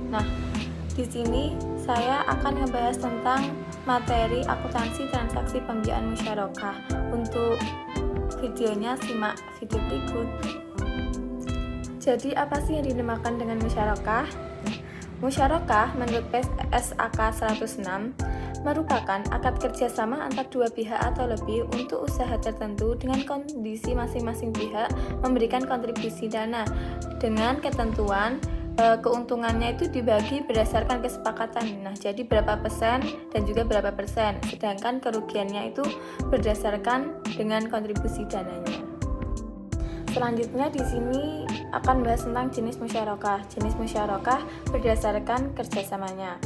Nah, di sini saya akan ngebahas tentang materi akuntansi transaksi pembiayaan musyarakah. Untuk videonya simak video berikut. Jadi apa sih yang dinamakan dengan musyarakah? Musyarakah menurut PSAK 106 merupakan akad kerjasama antar dua pihak atau lebih untuk usaha tertentu dengan kondisi masing-masing pihak memberikan kontribusi dana dengan ketentuan keuntungannya itu dibagi berdasarkan kesepakatan. Nah, jadi berapa persen dan juga berapa persen, sedangkan kerugiannya itu berdasarkan dengan kontribusi dananya. Selanjutnya di sini akan bahas tentang jenis musyarakah. Jenis musyarakah berdasarkan kerjasamanya.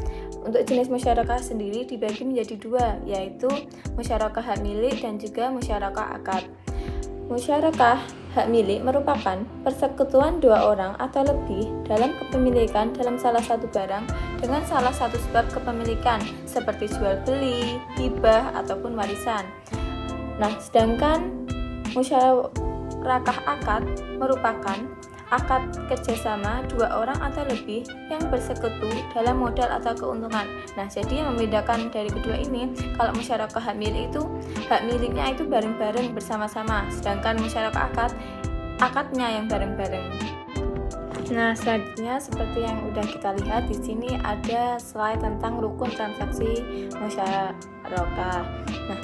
Untuk jenis musyarakah sendiri dibagi menjadi dua, yaitu musyarakah hak milik dan juga musyarakah akad. Musyarakah hak milik merupakan persekutuan dua orang atau lebih dalam kepemilikan dalam salah satu barang dengan salah satu sebab kepemilikan seperti jual beli, hibah ataupun warisan. Nah, sedangkan musyarakah akad merupakan akad kerjasama dua orang atau lebih yang bersekutu dalam modal atau keuntungan. Nah, jadi yang membedakan dari kedua ini, kalau musyarakah hak milik itu hak miliknya itu bareng-bareng bersama-sama, sedangkan musyarakah akadnya yang bareng-bareng. Nah, selanjutnya seperti yang udah kita lihat di sini ada slide tentang rukun transaksi musyarakah. Nah,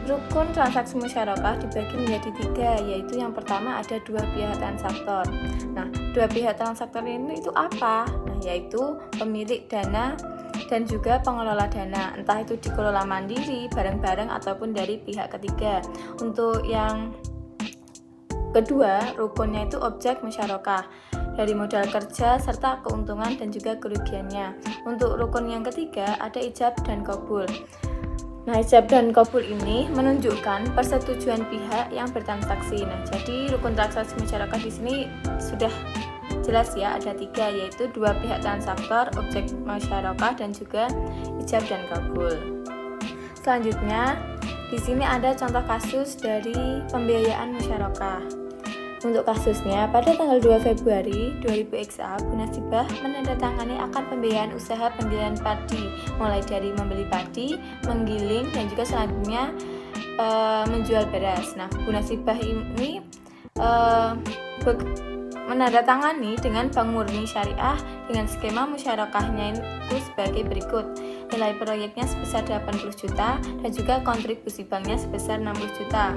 rukun transaksi musyarakah dibagi menjadi tiga, yaitu yang pertama ada dua pihak transaktor. Nah, dua pihak transaktor ini itu apa? Nah, yaitu pemilik dana dan juga pengelola dana, entah itu dikelola mandiri, bareng-bareng ataupun dari pihak ketiga. Untuk yang kedua, rukunnya itu objek musyarakah dari modal kerja serta keuntungan dan juga kerugiannya. Untuk rukun yang ketiga ada ijab dan qabul. Nah, ijab dan qabul ini menunjukkan persetujuan pihak yang bertransaksi. Nah, jadi rukun transaksi musyarakah di sini sudah jelas ya, ada tiga, yaitu dua pihak transaktor, objek musyarakah dan juga ijab dan qabul. Selanjutnya, di sini ada contoh kasus dari pembiayaan musyarakah. Untuk kasusnya, pada tanggal 2 Februari 2000 XA, Bu Nasibah menandatangani akad pembiayaan usaha penggilingan padi, mulai dari membeli padi, menggiling, dan juga selanjutnya menjual beras. Nah, Bu Nasibah ini menandatangani dengan Bank Murni Syariah dengan skema musyarakahnya itu sebagai berikut. Nilai proyeknya sebesar 80 juta dan juga kontribusi banknya sebesar 60 juta.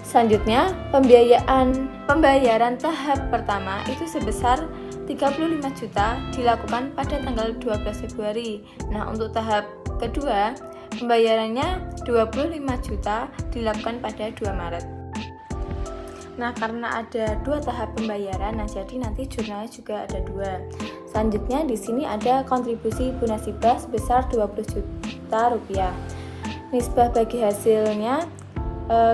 Selanjutnya, pembayaran tahap pertama itu sebesar 35 juta dilakukan pada tanggal 12 Februari. Nah, untuk tahap kedua, pembayarannya 25 juta dilakukan pada 2 Maret. Nah, karena ada dua tahap pembayaran, nah jadi nanti jurnalnya juga ada dua. Selanjutnya di sini ada kontribusi Bu Nasibah sebesar 20 juta rupiah. Nisbah bagi hasilnya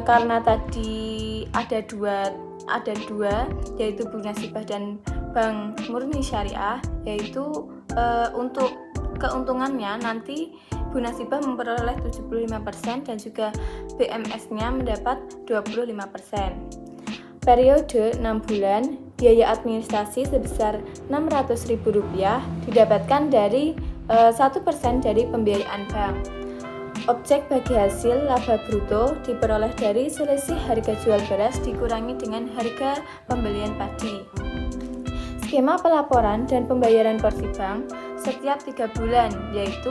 karena tadi ada dua yaitu Bu Nasibah dan Bank Murni Syariah, yaitu untuk keuntungannya nanti Bu Nasibah memperoleh 75% dan juga BMS-nya mendapat 25%. Periode 6 bulan, biaya administrasi sebesar Rp600.000 didapatkan dari 1% dari pembiayaan bank. Objek bagi hasil laba bruto diperoleh dari selisih harga jual beras dikurangi dengan harga pembelian padi. Skema pelaporan dan pembayaran porsi bank setiap 3 bulan, yaitu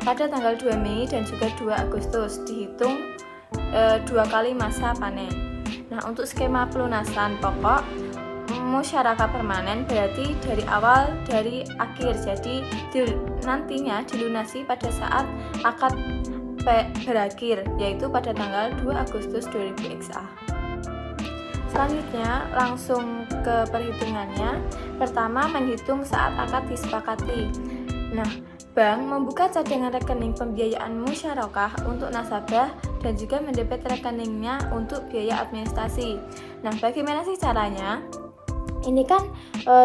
pada tanggal 2 Mei dan juga 2 Agustus, dihitung 2 kali masa panen. Nah, untuk skema pelunasan pokok musyarakah permanen berarti dari awal dari akhir, jadi nantinya dilunasi pada saat akad berakhir, yaitu pada tanggal 2 Agustus 2000 XA. Selanjutnya langsung ke perhitungannya. Pertama, menghitung saat akad disepakati. Nah, bank membuka cadangan rekening pembiayaan musyarakah untuk nasabah dan juga mendebet rekeningnya untuk biaya administrasi. Nah, bagaimana sih caranya? Ini kan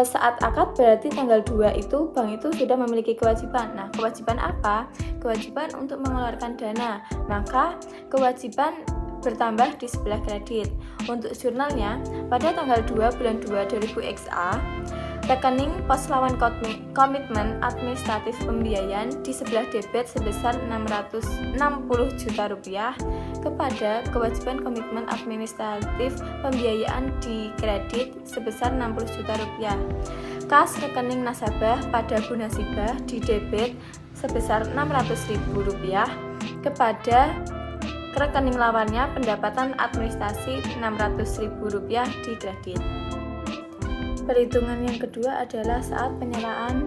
saat akad berarti tanggal 2 itu bank itu sudah memiliki kewajiban. Nah, kewajiban apa? Kewajiban untuk mengeluarkan dana. Maka kewajiban bertambah di sebelah kredit. Untuk jurnalnya, pada tanggal 2 bulan 2 2000XA, rekening pos lawan komitmen administratif pembiayaan di sebelah debit sebesar Rp660 juta kepada kewajiban komitmen administratif pembiayaan di kredit sebesar Rp60 juta. Kas rekening nasabah pada Bu Nasibah di debit sebesar Rp600.000 kepada rekening lawannya pendapatan administrasi Rp600.000 di kredit. Perhitungan yang kedua adalah saat penyerahan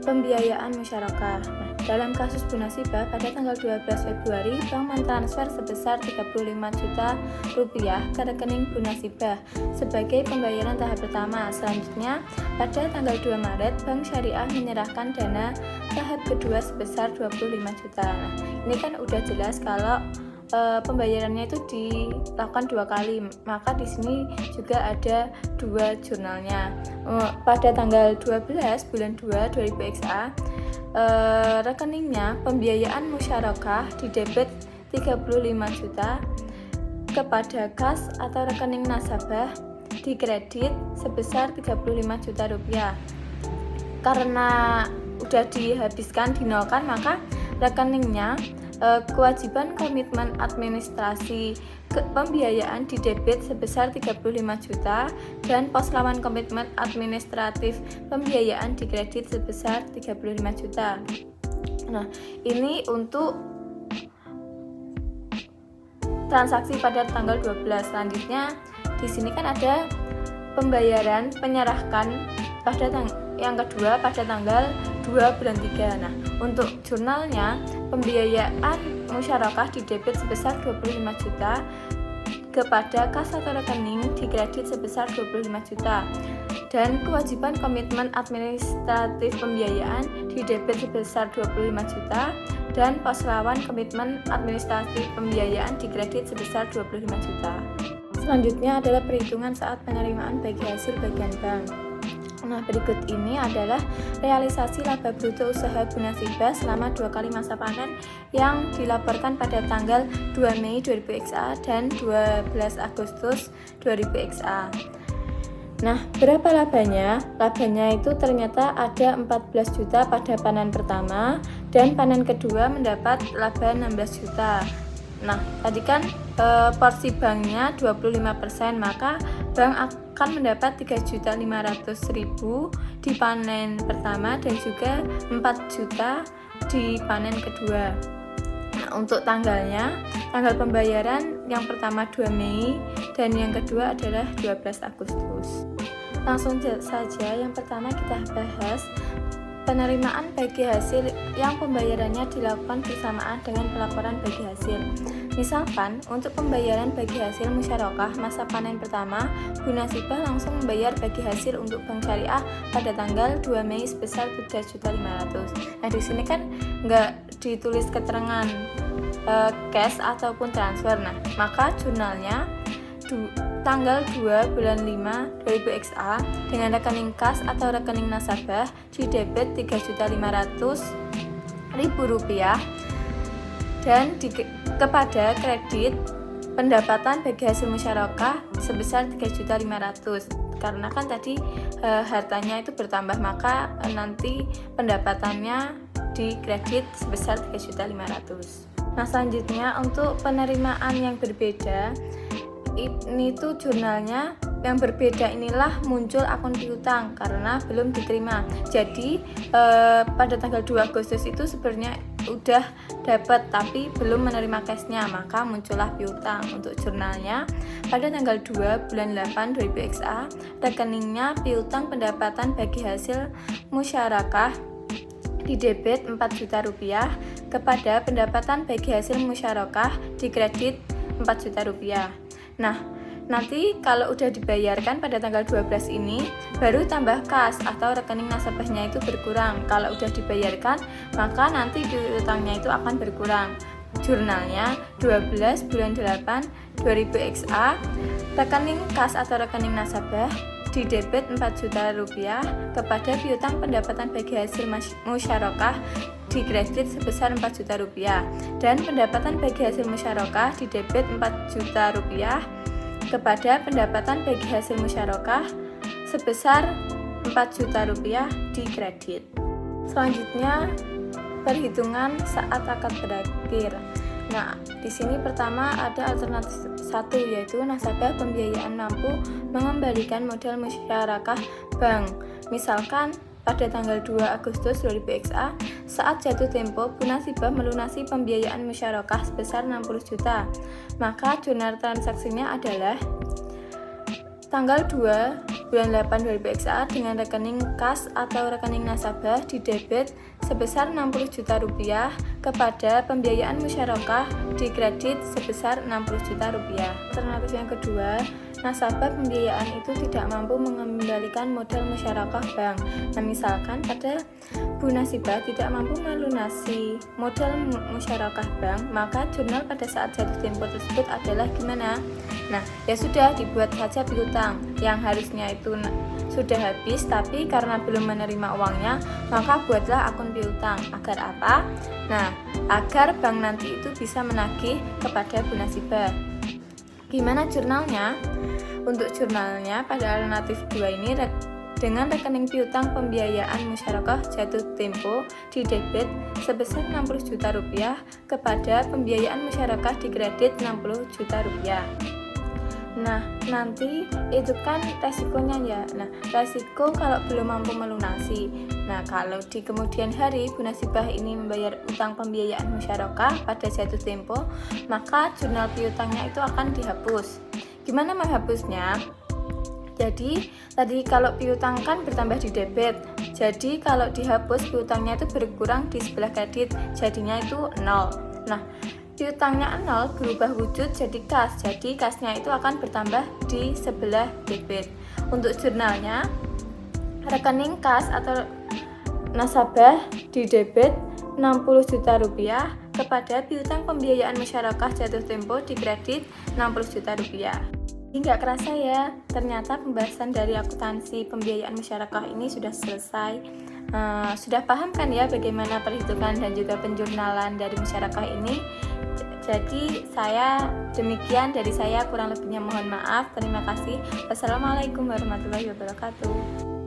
pembiayaan musyarakah. Nah, dalam kasus Bu Nasibah pada tanggal 12 Februari, bank mentransfer sebesar Rp35 juta ke rekening Bu Nasibah sebagai pembayaran tahap pertama. Selanjutnya, pada tanggal 2 Maret, Bank Syariah menyerahkan dana tahap kedua sebesar Rp25 juta. Nah, ini kan udah jelas kalau pembayarannya itu dilakukan 2 kali, maka di sini juga ada 2 jurnalnya. Pada tanggal 12 bulan 2 2000XA, rekeningnya pembiayaan musyarakah di debit Rp35 juta kepada kas atau rekening nasabah di kredit sebesar Rp35 juta. Karena udah dihabiskan, dinolkan, maka rekeningnya kewajiban komitmen administrasi pembiayaan di debit sebesar Rp35 juta dan pos lawan komitmen administratif pembiayaan di kredit sebesar Rp35 juta. Nah, ini untuk transaksi pada tanggal 12. Selanjutnya di sini kan ada pembayaran penyerahkan pada yang kedua pada tanggal 2 bulan 3. Nah, untuk jurnalnya, pembiayaan musyarakah di debit sebesar Rp25 juta kepada kas atau rekening di kredit sebesar Rp25 juta dan kewajiban komitmen administratif pembiayaan di debit sebesar Rp25 juta dan pos lawan komitmen administratif pembiayaan di kredit sebesar Rp25 juta. Selanjutnya adalah perhitungan saat penerimaan bagi hasil bagian bank. Nah, berikut ini adalah realisasi laba bruto usaha Bu Nasibah selama 2 kali masa panen yang dilaporkan pada tanggal 2 Mei 2000XA dan 12 Agustus 2000XA. Nah, berapa labanya? Labanya itu ternyata ada 14 juta pada panen pertama dan panen kedua mendapat laba 16 juta. Nah, tadi kan porsi banknya 25%, maka bank akan mendapat 3.500.000 di panen pertama dan juga 4 juta di panen kedua. Nah, untuk tanggal pembayaran yang pertama 2 Mei dan yang kedua adalah 12 Agustus. Langsung saja yang pertama kita bahas penerimaan bagi hasil yang pembayarannya dilakukan bersamaan dengan pelaporan bagi hasil. Misalkan, untuk pembayaran bagi hasil musyarakah masa panen pertama, Bu Nasibah langsung membayar bagi hasil untuk Bank Syariah pada tanggal 2 Mei sebesar Rp3.500.000. Nah, di sini kan nggak ditulis keterangan cash ataupun transfer. Nah, maka jurnalnya tanggal 2 bulan 5 2000XA dengan rekening kas atau rekening nasabah di debit Rp3.500.000 dan kepada kredit pendapatan bagi hasil musyarakah sebesar Rp3.500.000. Karena kan tadi hartanya itu bertambah, maka nanti pendapatannya di kredit sebesar Rp3.500.000. Nah, selanjutnya untuk penerimaan yang berbeda, ini tuh jurnalnya yang berbeda inilah muncul akun piutang karena belum diterima. Jadi pada tanggal 2 Agustus itu sebenarnya udah dapat tapi belum menerima cashnya, maka muncullah piutang. Untuk jurnalnya pada tanggal 2 bulan 8 2000XA, rekeningnya piutang pendapatan bagi hasil musyarakah di debit Rp4 juta kepada pendapatan bagi hasil musyarakah di kredit Rp4 juta. Nah, nanti kalau udah dibayarkan pada tanggal 12 ini baru tambah kas atau rekening nasabahnya itu berkurang. Kalau udah dibayarkan, maka nanti piutangnya itu akan berkurang. Jurnalnya 12 bulan 8 2000XA, rekening kas atau rekening nasabah di debit Rp4 juta kepada piutang pendapatan bagi hasil musyarakah dikredit sebesar 4 juta rupiah, dan pendapatan bagi hasil musyarakah didebit 4 juta rupiah kepada pendapatan bagi hasil musyarakah sebesar 4 juta rupiah dikredit. Selanjutnya, perhitungan saat akad berakhir. Nah, di sini pertama ada alternatif 1, yaitu nasabah pembiayaan mampu mengembalikan modal musyarakah bank. Misalkan pada tanggal 2 Agustus 2000 saat jatuh tempo Bu Nasibah melunasi pembiayaan musyarakah sebesar 60 juta. Maka jurnal transaksinya adalah tanggal 2 bulan 8 2000 dengan rekening kas atau rekening nasabah didebit sebesar 60 juta rupiah kepada pembiayaan musyarakah dikredit sebesar 60 juta rupiah. Alternatif yang kedua, nasabah pembiayaan itu tidak mampu mengembalikan modal musyarakah bank. Nah, misalkan pada Bu Nasibah tidak mampu melunasi modal musyarakah bank, maka jurnal pada saat jatuh tempo tersebut adalah gimana? Nah, ya sudah, dibuat saja piutang yang harusnya itu sudah habis, tapi karena belum menerima uangnya, maka buatlah akun piutang. Agar apa? Nah, agar bank nanti itu bisa menagih kepada Bu Nasibah. Gimana jurnalnya? Untuk jurnalnya pada alternatif 2 ini dengan rekening piutang pembiayaan musyarakah jatuh tempo didebit sebesar 60 juta rupiah kepada pembiayaan musyarakah dikredit 60 juta rupiah. Nah, nanti itu kan resikonya ya. Nah, resiko kalau belum mampu melunasi. Nah, kalau di kemudian hari Bu Nasibah ini membayar utang pembiayaan musyarakah pada jatuh tempo, maka jurnal piutangnya itu akan dihapus. Gimana menghapusnya? Jadi, tadi kalau piutang kan bertambah di debit. Jadi, kalau dihapus piutangnya itu berkurang di sebelah kredit, jadinya itu 0. Nah, piutangnya 0 berubah wujud jadi kas. Jadi kasnya itu akan bertambah di sebelah debit. Untuk jurnalnya, rekening kas atau nasabah di debit 60 juta rupiah kepada piutang pembiayaan masyarakat jatuh tempo di kredit 60 juta rupiah. Nggak kerasa ya, ternyata pembahasan dari akuntansi pembiayaan masyarakat ini sudah selesai. Sudah paham kan ya bagaimana perhitungan dan juga penjurnalan dari masyarakat ini? Jadi demikian dari saya, kurang lebihnya mohon maaf. Terima kasih. Wassalamualaikum warahmatullahi wabarakatuh.